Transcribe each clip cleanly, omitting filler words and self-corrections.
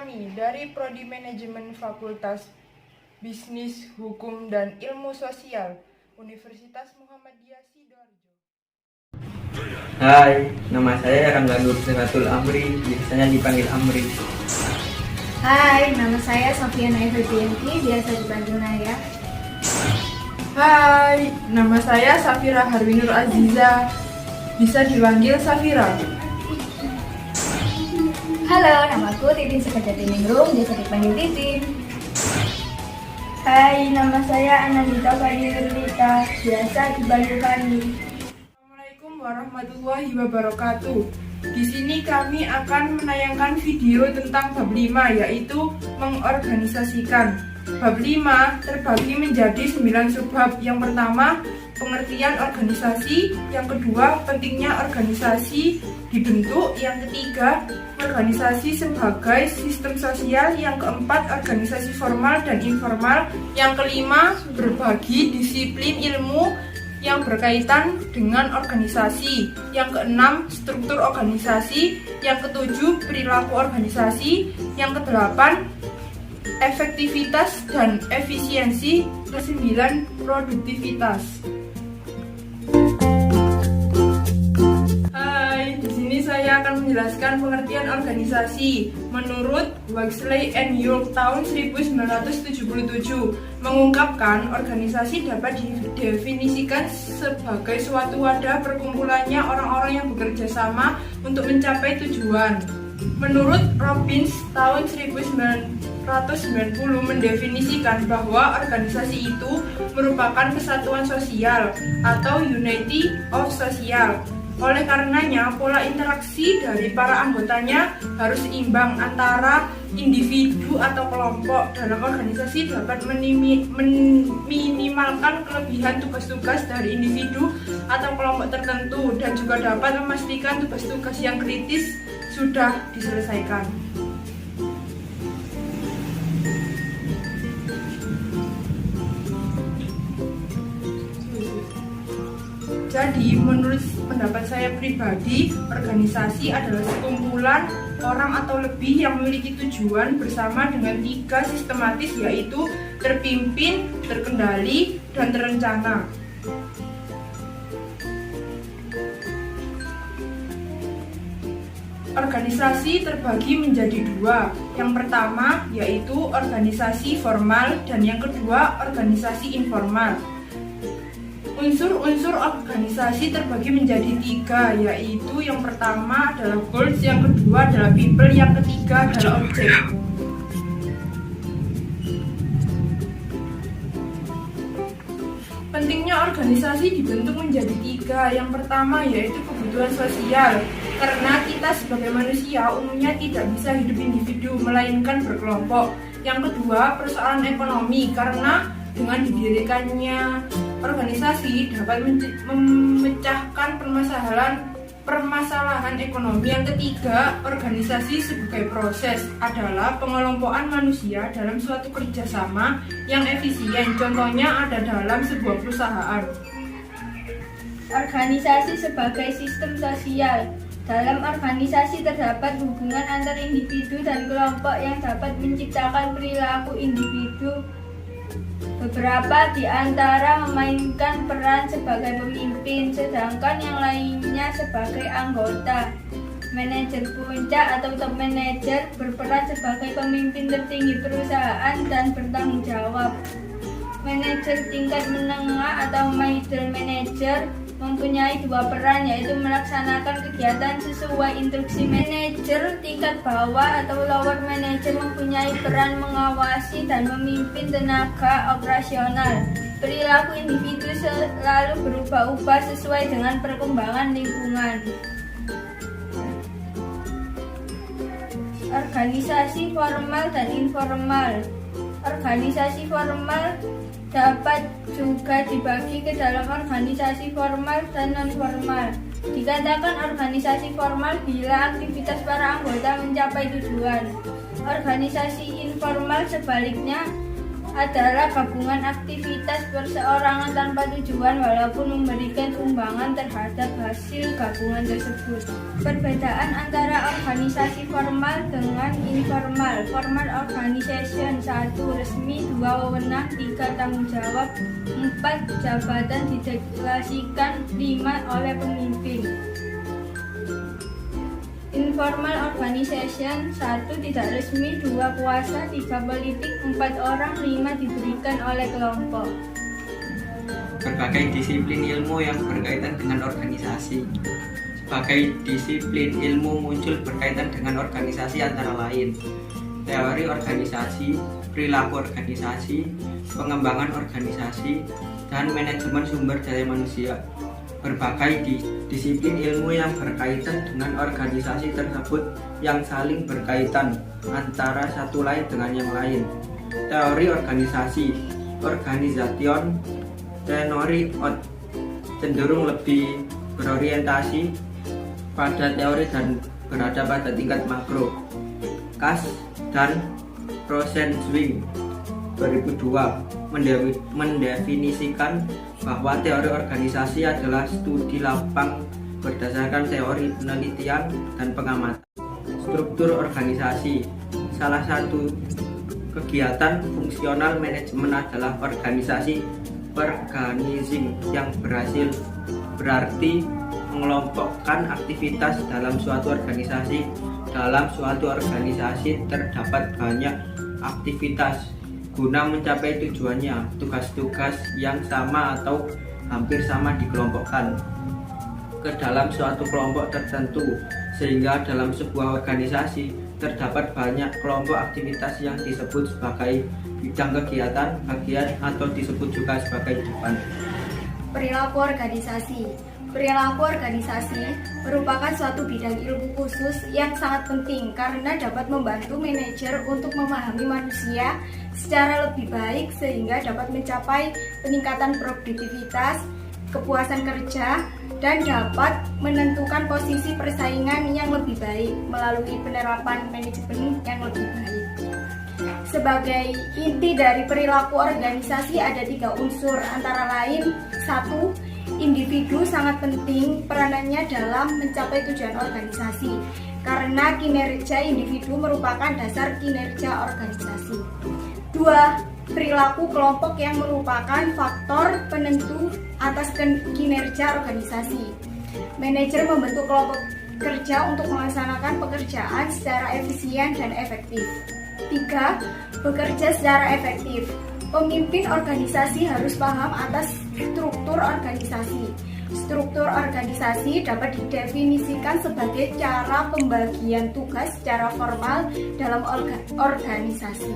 kami dari Prodi Manajemen Fakultas Bisnis, Hukum, dan Ilmu Sosial Universitas Muhammadiyah Sidoarjo. Hai, nama saya Rangga Nur Seratul Amri, biasanya dipanggil Amri. Hai, nama saya Sofiana Everdianti, biasa dipanggil Naya. Hai, nama saya Safira Harwinur Aziza, bisa dipanggil Safira. Halo, namaku Titin Sekejati-Ningrum, biasa dipanggil Titin. Hai, nama saya Anandita Fadilita, biasa dipanggil Fani. Assalamualaikum warahmatullahi wabarakatuh. Di sini kami akan menayangkan video tentang bab 5, yaitu mengorganisasikan. Bab 5 terbagi menjadi 9 subbab. Yang pertama, pengertian organisasi. Yang kedua, pentingnya organisasi dibentuk. Yang ketiga, organisasi sebagai sistem sosial. Yang keempat, organisasi formal dan informal. Yang kelima, berbagi disiplin ilmu yang berkaitan dengan organisasi. Yang keenam, struktur organisasi. Yang ketujuh, perilaku organisasi. Yang kedelapan, efektivitas dan efisiensi. Kesembilan, produktivitas. Saya akan menjelaskan pengertian organisasi menurut Huxley and York tahun 1977, mengungkapkan organisasi dapat didefinisikan sebagai suatu wadah perkumpulannya orang-orang yang bekerja sama untuk mencapai tujuan. Menurut Robbins tahun 1990 mendefinisikan bahwa organisasi itu merupakan kesatuan sosial atau unity of social. Oleh karenanya, pola interaksi dari para anggotanya harus seimbang antara individu atau kelompok. Dalam organisasi dapat meminimalkan kelebihan tugas-tugas dari individu atau kelompok tertentu dan juga dapat memastikan tugas-tugas yang kritis sudah diselesaikan. Jadi, menurut pendapat saya pribadi, organisasi adalah sekumpulan orang atau lebih yang memiliki tujuan bersama dengan 3 sistematis, yaitu terpimpin, terkendali, dan terencana. Organisasi terbagi menjadi 2. Yang pertama yaitu organisasi formal dan yang kedua organisasi informal. Unsur-unsur organisasi terbagi menjadi 3, yaitu yang pertama adalah goals, yang kedua adalah people, yang ketiga adalah object. Pentingnya organisasi dibentuk menjadi 3. Yang pertama yaitu kebutuhan sosial, karena kita sebagai manusia umumnya tidak bisa hidup individu, melainkan berkelompok. Yang kedua, persoalan ekonomi, karena dengan didirikannya organisasi dapat memecahkan permasalahan ekonomi. Yang ketiga, organisasi sebagai proses adalah pengelompokan manusia dalam suatu kerjasama yang efisien. Contohnya ada dalam sebuah perusahaan. Organisasi sebagai sistem sosial. Dalam organisasi terdapat hubungan antar individu dan kelompok yang dapat menciptakan perilaku individu. Beberapa di antara memainkan peran sebagai pemimpin, sedangkan yang lainnya sebagai anggota. Manajer puncak atau top manager berperan sebagai pemimpin tertinggi perusahaan dan bertanggung jawab. Manajer tingkat menengah atau middle manager mempunyai 2 peran, yaitu melaksanakan kegiatan sesuai instruksi. Manajer tingkat bawah atau lower manager mempunyai peran mengawasi dan memimpin tenaga operasional. Perilaku individu selalu berubah-ubah sesuai dengan perkembangan lingkungan. Organisasi formal dan informal. Organisasi formal dapat juga dibagi ke dalam organisasi formal dan non-formal. Dikatakan organisasi formal bila aktivitas para anggota mencapai tujuan. Organisasi informal sebaliknya adalah gabungan aktivitas perseorangan tanpa tujuan walaupun memberikan sumbangan terhadap hasil gabungan tersebut. Perbedaan antara organisasi formal dengan informal. Formal organization: 1. Resmi, 2. Wewenang, 3. Tanggung jawab, 4. Jabatan didelegasikan, 5. Oleh pemimpin. Informal organization: 1. Tidak resmi, 2. Kuasa, 3. Politik, 4. Orang, 5. Diberikan oleh kelompok. Berbagai disiplin ilmu yang berkaitan dengan organisasi. Sebagai disiplin ilmu muncul berkaitan dengan organisasi antara lain teori organisasi, perilaku organisasi, pengembangan organisasi, dan manajemen sumber daya manusia. Berbagai disiplin ilmu yang berkaitan dengan organisasi tersebut yang saling berkaitan antara satu lain dengan yang lain. Teori organisasi, organisation theory cenderung lebih berorientasi pada teori dan berada pada tingkat makro. Cass dan Rosenzweig 2002 mendefinisikan bahwa teori organisasi adalah studi lapang berdasarkan teori penelitian dan pengamatan. Struktur organisasi. Salah satu kegiatan fungsional manajemen adalah organisasi organizing yang berarti mengelompokkan aktivitas dalam suatu organisasi. Dalam suatu organisasi terdapat banyak aktivitas guna mencapai tujuannya. Tugas-tugas yang sama atau hampir sama dikelompokkan ke dalam suatu kelompok tertentu, sehingga dalam sebuah organisasi terdapat banyak kelompok aktivitas yang disebut sebagai bidang kegiatan, bagian, atau disebut juga sebagai depan. Perilaku organisasi. Perilaku organisasi merupakan suatu bidang ilmu khusus yang sangat penting karena dapat membantu manajer untuk memahami manusia secara lebih baik sehingga dapat mencapai peningkatan produktivitas, kepuasan kerja, dan dapat menentukan posisi persaingan yang lebih baik melalui penerapan manajemen yang lebih baik. Sebagai inti dari perilaku organisasi ada 3 unsur, antara lain 1. Individu sangat penting peranannya dalam mencapai tujuan organisasi karena kinerja individu merupakan dasar kinerja organisasi. 2. Perilaku kelompok yang merupakan faktor penentu atas kinerja organisasi. Manajer membentuk kelompok kerja untuk melaksanakan pekerjaan secara efisien dan efektif. 3. Bekerja secara efektif. Pemimpin organisasi harus paham atas struktur organisasi. Struktur organisasi dapat didefinisikan sebagai cara pembagian tugas secara formal dalam organisasi.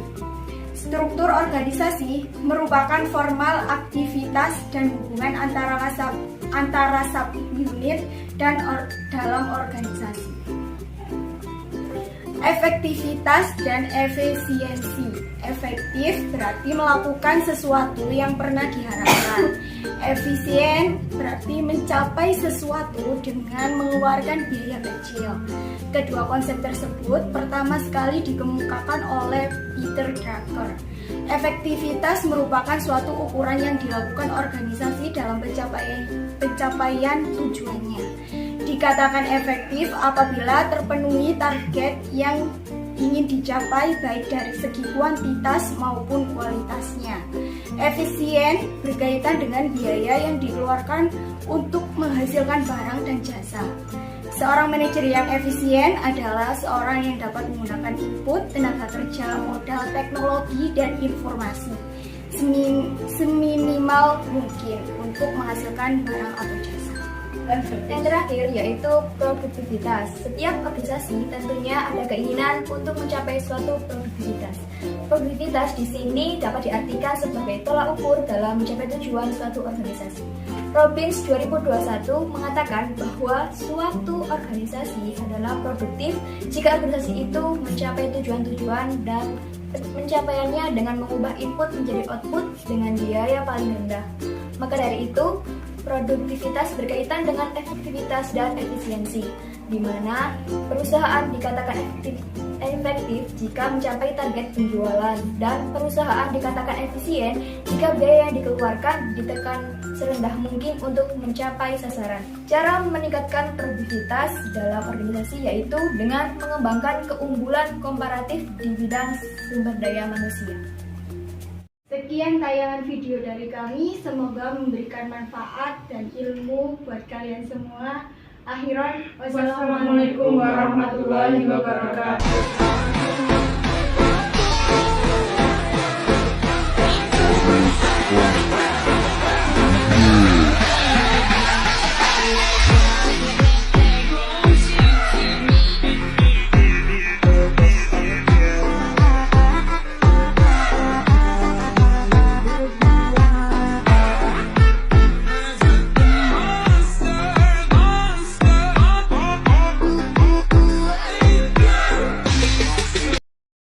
Struktur organisasi merupakan formal aktivitas dan hubungan antara sub-unit dan dalam organisasi. Efektivitas dan efisiensi. Efektif berarti melakukan sesuatu yang pernah diharapkan. Efisien berarti mencapai sesuatu dengan mengeluarkan biaya kecil. Kedua konsep tersebut pertama sekali dikemukakan oleh Peter Drucker. Efektivitas merupakan suatu ukuran yang dilakukan organisasi dalam pencapaian tujuannya. Dikatakan efektif apabila terpenuhi target yang ingin dicapai baik dari segi kuantitas maupun kualitasnya. Efisien berkaitan dengan biaya yang dikeluarkan untuk menghasilkan barang dan jasa. Seorang manajer yang efisien adalah seorang yang dapat menggunakan input, tenaga kerja, modal, teknologi, dan informasi seminimal mungkin untuk menghasilkan barang atau jasa. Yang terakhir yaitu produktivitas. Setiap organisasi tentunya ada keinginan untuk mencapai suatu produktivitas. Produktivitas di sini dapat diartikan sebagai tolak ukur dalam mencapai tujuan suatu organisasi. Robbins 2021 mengatakan bahwa suatu organisasi adalah produktif jika organisasi itu mencapai tujuan-tujuan dan pencapaiannya dengan mengubah input menjadi output dengan biaya paling rendah. Maka dari itu, produktivitas berkaitan dengan efektivitas dan efisiensi, di mana perusahaan dikatakan efektif jika mencapai target penjualan, dan perusahaan dikatakan efisien jika biaya yang dikeluarkan ditekan serendah mungkin untuk mencapai sasaran. Cara meningkatkan produktivitas dalam organisasi yaitu dengan mengembangkan keunggulan komparatif di bidang sumber daya manusia. Sekian tayangan video dari kami, semoga memberikan manfaat dan ilmu buat kalian semua. Akhiran, Wassalamualaikum warahmatullahi wabarakatuh.